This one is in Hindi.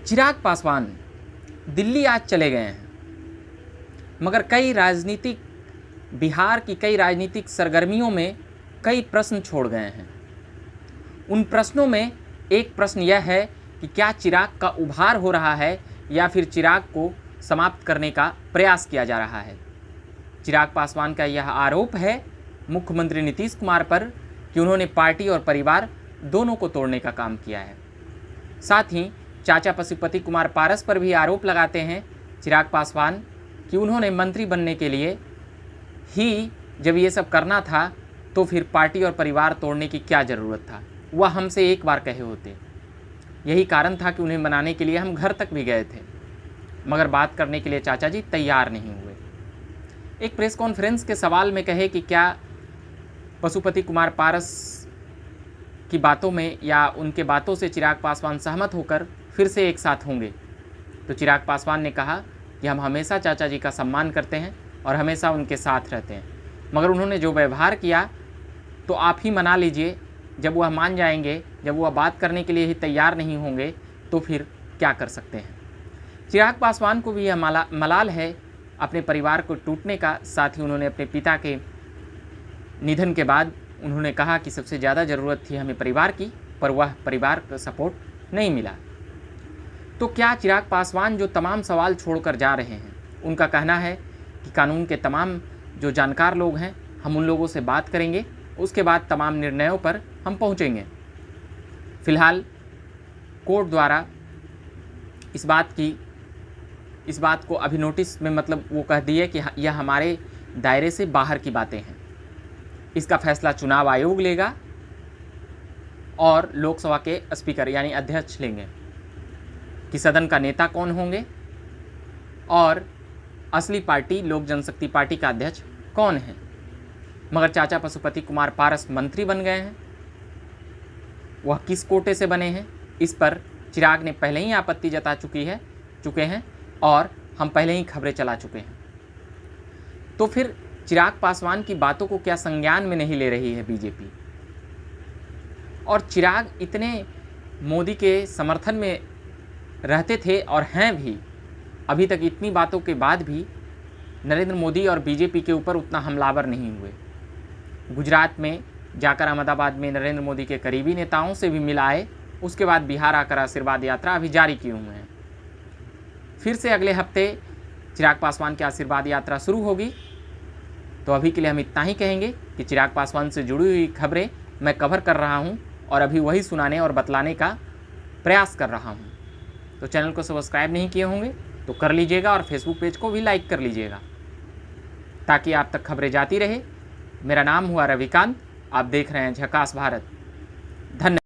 चिराग पासवान दिल्ली आज चले गए हैं, मगर बिहार की कई राजनीतिक सरगर्मियों में कई प्रश्न छोड़ गए हैं। उन प्रश्नों में एक प्रश्न यह है कि क्या चिराग का उभार हो रहा है या फिर चिराग को समाप्त करने का प्रयास किया जा रहा है। चिराग पासवान का यह आरोप है मुख्यमंत्री नीतीश कुमार पर कि उन्होंने पार्टी और परिवार दोनों को तोड़ने का काम किया है। साथ ही चाचा पशुपति कुमार पारस पर भी आरोप लगाते हैं चिराग पासवान कि उन्होंने मंत्री बनने के लिए ही जब ये सब करना था तो फिर पार्टी और परिवार तोड़ने की क्या ज़रूरत था, वह हमसे एक बार कहे होते। यही कारण था कि उन्हें मनाने के लिए हम घर तक भी गए थे, मगर बात करने के लिए चाचा जी तैयार नहीं हुए। एक प्रेस कॉन्फ्रेंस के सवाल में कहे कि क्या पशुपति कुमार पारस की बातों में या उनके बातों से चिराग पासवान सहमत होकर फिर से एक साथ होंगे, तो चिराग पासवान ने कहा कि हम हमेशा चाचा जी का सम्मान करते हैं और हमेशा उनके साथ रहते हैं, मगर उन्होंने जो व्यवहार किया तो आप ही मना लीजिए। जब वह मान जाएंगे, जब वह बात करने के लिए ही तैयार नहीं होंगे तो फिर क्या कर सकते हैं। चिराग पासवान को भी यह मलाल है अपने परिवार को टूटने का। साथ ही उन्होंने अपने पिता के निधन के बाद उन्होंने कहा कि सबसे ज़्यादा ज़रूरत थी हमें परिवार की, पर वह परिवार का सपोर्ट नहीं मिला। तो क्या चिराग पासवान जो तमाम सवाल छोड़कर जा रहे हैं, उनका कहना है कि कानून के तमाम जो जानकार लोग हैं हम उन लोगों से बात करेंगे, उसके बाद तमाम निर्णयों पर हम पहुंचेंगे। फिलहाल कोर्ट द्वारा इस बात को अभी नोटिस में मतलब वो कह दिए कि यह हमारे दायरे से बाहर की बातें हैं। इसका फैसला चुनाव आयोग लेगा और लोकसभा के स्पीकर यानी अध्यक्ष लेंगे कि सदन का नेता कौन होंगे और असली पार्टी लोक जनशक्ति पार्टी का अध्यक्ष कौन है। मगर चाचा पशुपति कुमार पारस मंत्री बन गए हैं, वह किस कोटे से बने हैं, इस पर चिराग ने पहले ही आपत्ति जता चुके हैं और हम पहले ही खबरें चला चुके हैं। तो फिर चिराग पासवान की बातों को क्या संज्ञान में नहीं ले रही है बीजेपी। और चिराग इतने मोदी के समर्थन में रहते थे और हैं भी, अभी तक इतनी बातों के बाद भी नरेंद्र मोदी और बीजेपी के ऊपर उतना हमलावर नहीं हुए। गुजरात में जाकर अहमदाबाद में नरेंद्र मोदी के करीबी नेताओं से भी मिलाए, उसके बाद बिहार आकर आशीर्वाद यात्रा अभी जारी किए हुए हैं। फिर से अगले हफ्ते चिराग पासवान की आशीर्वाद यात्रा शुरू होगी। तो अभी के लिए हम इतना ही कहेंगे कि चिराग पासवान से जुड़ी हुई खबरें मैं कवर कर रहा हूं और अभी वही सुनाने और बतलाने का प्रयास कर रहा हूं। तो चैनल को सब्सक्राइब नहीं किए होंगे तो कर लीजिएगा और फेसबुक पेज को भी लाइक कर लीजिएगा ताकि आप तक खबरें जाती रहे। मेरा नाम हुआ रविकांत, आप देख रहे हैं झकास भारत। धन्यवाद।